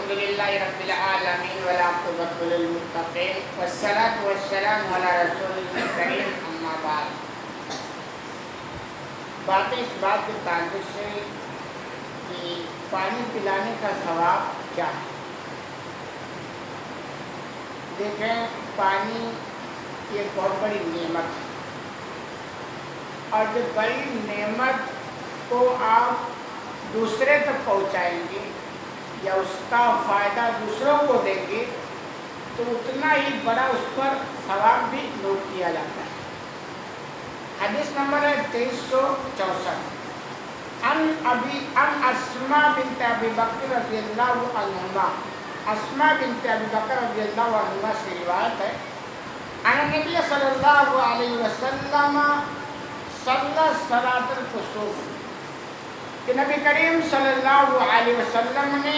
الحمدللہ رب العالمین والعاقبۃ للمتقین والصلاۃ والسلام علی رسول کریم اما بعد۔ باتیں اس بات کے تعلق سے کہ پانی پلانے کا ثواب کیا ہے۔ دیکھیں، پانی یہ بہت بڑی نعمت ہے، اور جو بڑی نعمت کو آپ دوسرے تک پہنچائیں گے یا اس کا فائدہ دوسروں کو دیں گے تو اتنا ہی بڑا اس پر ثواب بھی نوٹ کیا جاتا ہے۔ حدیث نمبر ہے 2364، ان اسماء بنت ابی بکر رضی اللہ عنہما، اسماء بنت ابی بکر رضی اللہ عنہما سے روایت ہے، ان نبی صلی اللہ علیہ وسلم صلی صلاۃ الکسوف، کہ نبی کریم صلی اللہ علیہ وسلم نے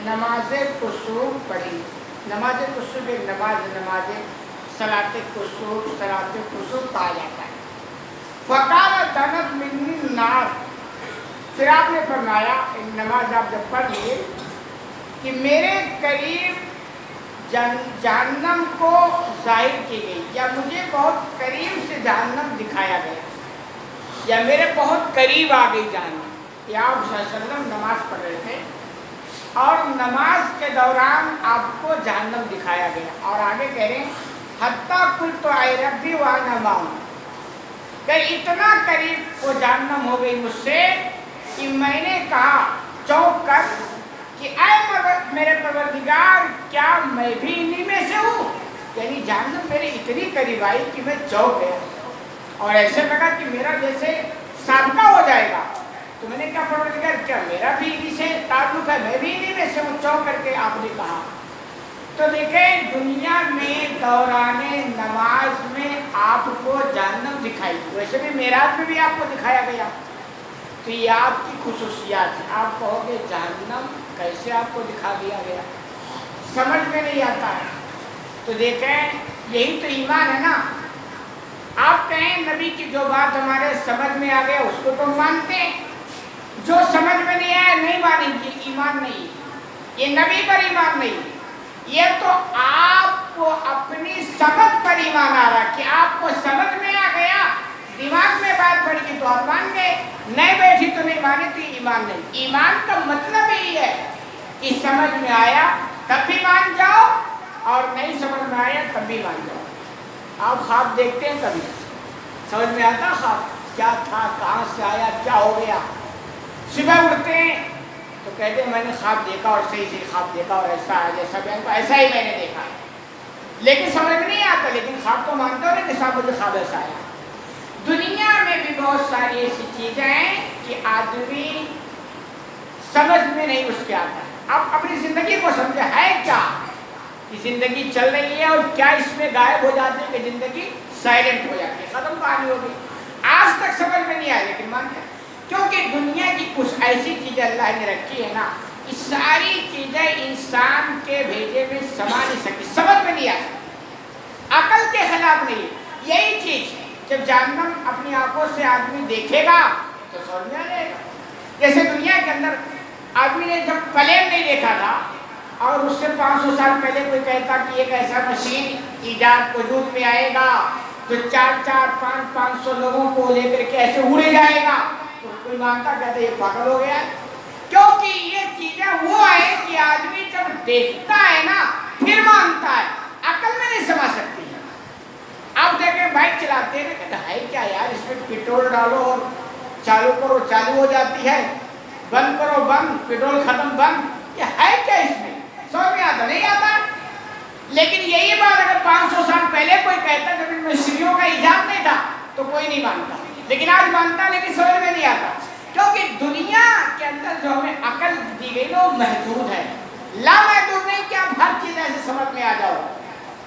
نماز کسوف پڑھی۔ نماز کسوف ایک نماز صلاۃ کسوف کہا جاتا ہے۔ فقال دنت منی النار، پھر آپ نے فرمایا، نماز آپ جب پڑھ لیے، کہ میرے قریب جہنم کو ظاہر کی گئی، یا مجھے بہت قریب سے جہنم دکھایا گیا، یا میرے بہت قریب آ گئی جہنم۔ یا آپ صلی اللہ علیہ وسلم نماز پڑھ رہے تھے اور نماز کے دوران آپ کو جہنم دکھایا گیا، اور آگے کہہ رہے ہیں حتیٰ قلت اے ربی وانا معہم، کہ اتنا قریب وہ جہنم ہو گئی مجھ سے کہ میں نے کہا چونک کر کہ اے میرے پروردگار، کیا میں بھی انہی میں سے ہوں؟ یعنی جہنم میرے اتنی قریب آئی کہ میں چونک گیا، اور ایسے لگا کہ میرا جیسے سابقہ ہو جائے گا۔ تو میں نے کہا پروردگار، کیا میرا بھی انہی سے تعلق ہے؟ میں بھی انہی میں سے ہوں؟ چونک کر کے آپ نے کہا۔ تو دیکھیں، دنیا میں دوران نماز میں آپ کو جہنم دکھائی، ویسے بھی معراج میں بھی آپ کو دکھایا گیا، تو یہ آپ کی خصوصیات ہیں۔ آپ کہو گے جہنم کیسے آپ کو دکھا دیا گیا، سمجھ میں نہیں آتا ہے۔ تو دیکھیں، یہی تو ایمان ہے نا۔ آپ کہیں نبی کی جو بات ہمارے سمجھ میں آ گیا اس کو تو مانتے ہیں، جو سمجھ میں نہیں آیا نہیں مانیں گے، ایمان نہیں، یہ نبی پر ایمان نہیں، یہ تو آپ کو اپنی سمجھ پر ایمان آ رہا کہ آپ کو سمجھ میں آ گیا، دماغ میں بات پڑ گئی تو آپ مان گئے، نہیں بیٹھی تو نہیں مانے، تو ایمان نہیں۔ ایمان کا مطلب یہی ہے کہ سمجھ میں آیا تب بھی مان جاؤ، اور نہیں سمجھ میں آیا تب بھی مان جاؤ۔ آپ خواب دیکھتے ہیں، کبھی سمجھ میں آتا خواب کیا تھا، کہاں سے آیا، کیا ہو گیا؟ صبح اٹھتے ہیں تو کہتے ہیں میں نے خواب دیکھا، اور صحیح خواب دیکھا، اور ایسا ہے جیسا بیان کو ایسا ہی میں نے دیکھا، لیکن سمجھ میں نہیں آتا، لیکن خواب تو مانتا ہوں کہ صاحب مجھے خواب ایسا آیا۔ دنیا میں بھی بہت ساری ایسی چیزیں ہیں کہ آدمی سمجھ میں نہیں اس کے آتا ہے۔ اب اپنی زندگی کو سمجھے ہے کیا کہ زندگی چل رہی ہے، اور کیا اس میں غائب ہو جاتی ہے کہ زندگی سائلنٹ ہو جاتی ہے، ختم کہانی ہو گئی۔ آج تک سمجھ میں نہیں آیا، لیکن مانتے ہیں، کیونکہ دنیا کی کچھ ایسی چیزیں اللہ نے رکھی ہے نا، یہ ساری چیزیں انسان کے بھیجے میں سما نہیں سکتی، سمجھ میں نہیں آ سکتی، عقل کے خلاف نہیں۔ یہی چیز جب جہنم اپنی آنکھوں سے آدمی دیکھے گا تو سمجھ میں آ جائے گا۔ جیسے دنیا کے اندر آدمی نے جب پلین نہیں دیکھا تھا، اور اس سے 500 سال پہلے کوئی کہتا کہ ایک ایسا مشین ایجاد وجود میں آئے گا جو 400-500 لوگوں کو لے کر کے ایسے اڑے جائے گا، تو کوئی مانتا، کہتا یہ پاگل ہو گیا ہے۔ کیونکہ یہ چیزیں وہ ہیں کہ آدمی جب دیکھتا ہے نا پھر مانتا ہے، عقل میں نہیں سمجھ سکتی ہے۔ آپ دیکھیں بائک چلاتے ہیں، کہتا ہے کیا یار، اس میں پیٹرول ڈالو اور چالو کرو چالو ہو جاتی ہے، بند کرو بند، پیٹرول ختم بند، یہ ہے کیا اس میں؟ سمجھ میں آتا نہیں آتا۔ لیکن یہی بات اگر 500 سال پہلے کوئی کہتا جب ان مشینوں کا ایجاد نہیں تھا تو کوئی نہیں مانتا، لیکن آج مانتا، لیکن سمجھ میں نہیں آتا، کیونکہ دنیا کے اندر جو ہمیں عقل دی گئی وہ محدود ہے، لامحدود نہیں کہ آپ ہر چیز ایسے سمجھ میں آ جاؤ۔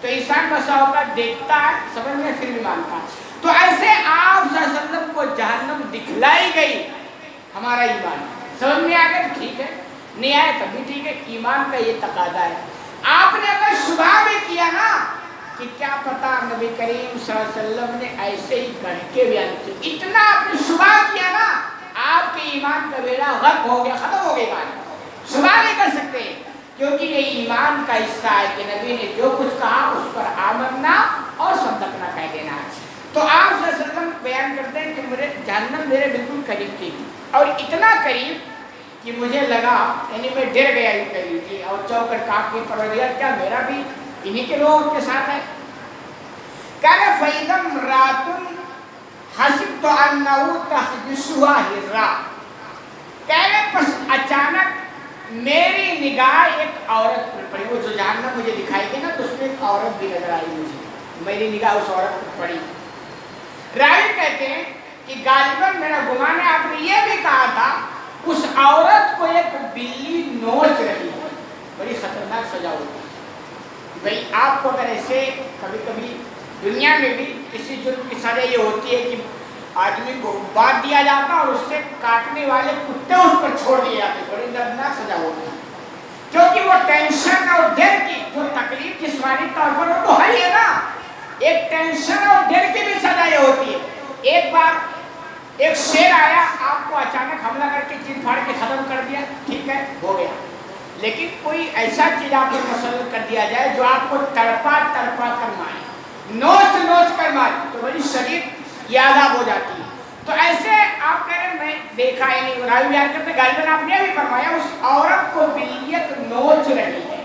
تو انسان بسا اوقات دیکھتا ہے، سمجھ میں پھر بھی مانتا ہے۔ تو ایسے آپ صلی اللہ علیہ وسلم کو جہنم دکھلائی گئی، ہمارا ایمان سمجھ میں آ گیا ٹھیک ہے، نہیں آئے تب بھی ٹھیک ہے، ایمان کا یہ تقاضا ہے۔ آپ نے اگر شبہ بھی کیا نا کہ کیا پتا نبی کریم صلی اللہ علیہ وسلم نے ایسے ہی گڑھ کے بیان کیا، اتنا آپ نے شبہ کیا نا، آپ کے ایمان کا بیڑا غرق ہو گیا، ختم ہو گیا ایمان، شبہ نہیں کر سکتے، کیونکہ ایمان کا حصہ ہے کہ نبی نے جو کچھ کہا اس پر آمنا اور صدقنا کہہ دینا ہے۔ تو آپ صلی اللہ علیہ وسلم بیان کرتے ہیں کہ میرے جہنم میرے بالکل قریب تھی، اور اتنا قریب کہ مجھے لگا، یعنی میں ڈر گیا یہ قریب تھی، اور چوک کر کہا کہ پروردگار کیا میرا بھی انہی کے لوگوں کے ساتھ ہے؟ کہا فَإِذَا امْرَأَةٌ حَسِبْتُ أَنَّهُ تَحْبِسُهَا حِرًّا، کہہ پس اچانک میری نگاہ ایک عورت پر پڑی، وہ جو جہنم مجھے دکھائی دی نا تو اس میں ایک عورت بھی نظر آئی مجھے، میری نگاہ اس عورت پر پڑی۔ راوی کہتے ہیں کہ غالباً میرا گمان ہے آپ نے یہ بھی کہا تھا اس عورت کو ایک بلی نوچ رہی ہے، بڑی خطرناک سزا ہوتی ہے۔ بھئی آپ کو اگر ایسے کبھی کبھی دنیا میں بھی کسی جرم کی سزا یہ ہوتی ہے کہ آدمی کو باندھ دیا جاتا اور اس سے کاٹنے والے کتے اس پر چھوڑ دیے جاتے، بڑی دردناک سزا ہوتی ہے، کیونکہ وہ ٹینشن اور ڈر کی جو تکلیف جسمانی طور پر وہ تو ہے ہی ہے نا، ایک ٹینشن اور ڈر کی بھی سزا یہ ہوتی ہے۔ ایک بار ایک شیر آیا، آپ کو اچانک حملہ کر کے چیر پھاڑ کے ختم کر دیا، ٹھیک ہے ہو گیا، لیکن کوئی ایسا چیز آپ کو مسلط کر دیا جائے جو آپ کو تڑپا تڑپا کر مارے، نوچ نوچ کر مارے، تو بڑی شدید یہ عذاب ہو جاتی ہے۔ تو ایسے آپ کہہ رہے ہیں میں دیکھا ہے نہیں، راوی بیان کرتے غالباً آپ نے بھی فرمایا اس عورت کو بلیت نوچ رہی ہے،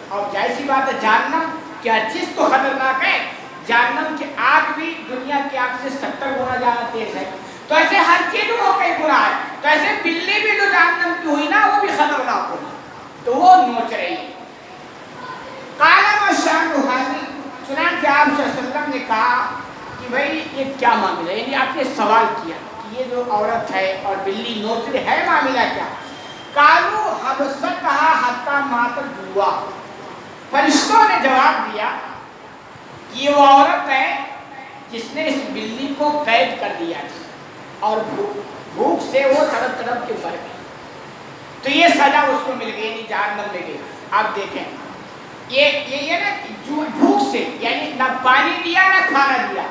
اور جائز سی بات ہے جہنم کی ہر چیز تو خطرناک ہے، جہنم کی آگ بھی دنیا کی آگ سے 70 گنا زیادہ تیز ہے، تو ایسے ہر چیز وہ کئی گنا ہے، تو ایسے بلی بھی جو جہنم کی ہوئی نا وہ بھی خطرناک ہوئی، تو وہ نوچ رہی ہے۔ قال ما شأن هذه، چنانچہ آپ صلی اللہ علیہ وسلم نے کہا کہ بھئی یہ کیا معاملہ ہے، یعنی آپ نے سوال کیا کہ یہ جو عورت ہے اور بلی نوچ رہی ہے معاملہ کیا؟ قالوا حبستها حتى ماتت جوا، فرشتوں نے جواب دیا کہ یہ وہ عورت ہے جس نے اس بلی کو قید کر دیا تھا اور بھوک سے وہ تڑپ تڑپ کے مر گئی، تو یہ سزا اس کو مل گئی، یعنی جہنم میں گئی۔ آپ دیکھیں یہ نا بھوک سے، یعنی نہ پانی دیا نہ کھانا دیا،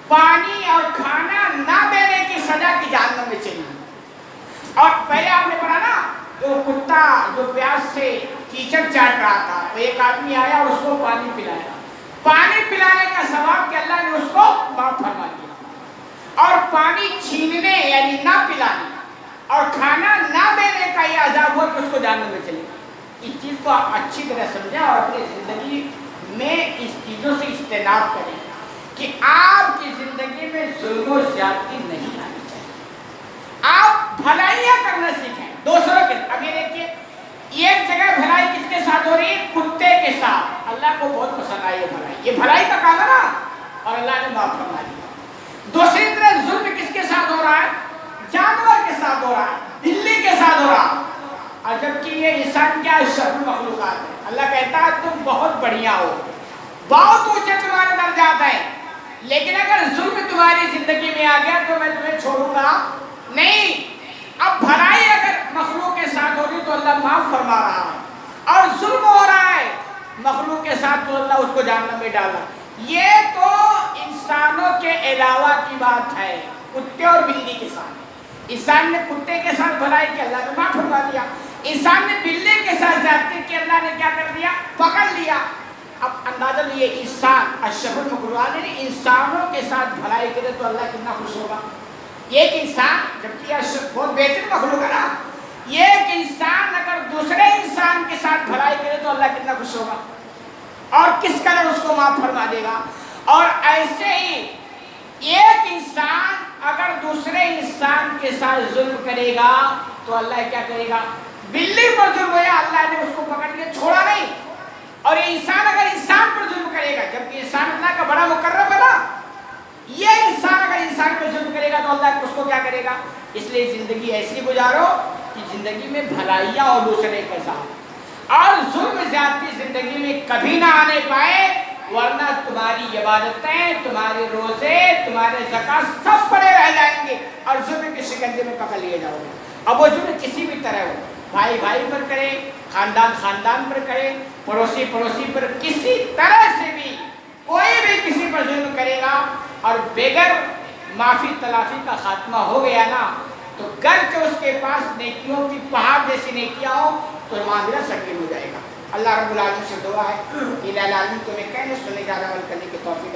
پانی اور کھانا نہ دینے کی سزا کی جہنم میں چلی گئی۔ اور پہلے آپ نے پڑھا نا جو کتا جو پیاس سے کیچڑ چاٹ رہا تھا، تو ایک آدمی آیا اور اس کو پانی پلایا، پانی پلانے کا ثواب کہ اللہ نے اس کو معاف فرما دیا، اور پانی چھیننے یعنی نہ پلانے اور کھانا نہ دینے کا یہ عذاب ہوا کہ اس کو جہنم میں چلے گا۔ اس چیز کو آپ اچھی طرح سمجھیں اور اپنی زندگی میں اس چیزوں سے اجتناب کریں کہ آپ کی زندگی میں ظلم و زیادتی نہیں آنی چاہیے، آپ بھلائیاں کرنا سیکھیں دوسروں کے۔ اب یہ دیکھیے ایک جگہ بھلائی کس کے ساتھ ہو رہی ہے؟ کتے کے ساتھ، اللہ کو بہت پسند آئی ہے بھلائی، یہ بھلائی کا کام ہے نا، اور اللہ نے معاف فرما دیا۔ دوسری طرف ظلم کس کے ساتھ ہو رہا ہے؟ جانور کے ساتھ ہو رہا ہے، بلی کے ساتھ ہو رہا ہے، اور جبکہ یہ انسان کیا شرف مخلوقات ہے۔ اللہ کہتا ہے تم بہت بڑھیا ہو، بہت اونچے تمہارے درجات ہیں، لیکن اگر ظلم تمہاری زندگی میں آ گیا تو میں تمہیں چھوڑوں گا نہیں۔ اب بھلائی اگر مخلوق کے ساتھ ہو رہی تو اللہ معاف فرما رہا ہے، اور ظلم ہو رہا ہے مخلوق کے ساتھ تو اللہ اس کو جہنم میں ڈالا۔ یہ تو انسانوں کے علاوہ کی بات ہے، کتے اور بلی کے ساتھ۔ انسان نے کتے کے ساتھ بھلائی کی، اللہ نے معاف فرما دیا۔ انسان نے بلی کے ساتھ زیادتی کی، اللہ نے کیا کر دیا؟ پکڑ لیا۔ اب اندازہ لیے انسان اشرف المخلوقات نے انسانوں کے ساتھ بھلائی کرے تو اللہ کتنا خوش ہوگا۔ ایک انسان جبکہ یہ بہت بہتر مخلوق ہے نا، ایک انسان اگر دوسرے انسان کے ساتھ بھلائی کرے تو اللہ کتنا خوش ہوگا اور کس قدر اس کو معاف فرما دے گا۔ اور ایسے ہی ایک انسان اگر دوسرے انسان کے ساتھ ظلم کرے گا تو اللہ کیا کرے گا؟ بلی پر ظلم ہوا اللہ نے اس کو پکڑ کے چھوڑا نہیں، اور انسان اگر انسان پر ظلم کرے گا، جبکہ انسان اللہ کا بڑا مقرب ہے نا، یہ انسان اگر انسان پر ظلم کرے گا تو اللہ اس کو کیا کرے گا؟ اس لیے زندگی ایسی گزارو کہ زندگی میں بھلائیاں اور دوسرے کے ساتھ، اور ظلم زیادتی زندگی میں کبھی نہ آنے پائے، ورنہ تمہاری عبادتیں، تمہارے روزے، تمہارے زکات سب پڑے رہ جائیں گے اور ظلم کے شکنجے میں پکڑ لیے جاؤ گے۔ اب وہ ظلم کسی بھی طرح ہو، بھائی بھائی پر کرے، خاندان خاندان پر کرے، پڑوسی پڑوسی پر، کسی طرح سے بھی کوئی بھی کسی پر ظلم کرے گا اور بغیر معافی تلافی کا خاتمہ ہو گیا نا، تو گرچہ اس کے پاس نیکیوں کی پہاڑ جیسی نیکیاں ہو تو معاملہ سنگین ہو جائے گا۔ اللہ اللہ رب العالمین سے دعا ہے کہ الہ العالمین تمہیں کہنے سننے کا عمل کرنے کی توفیق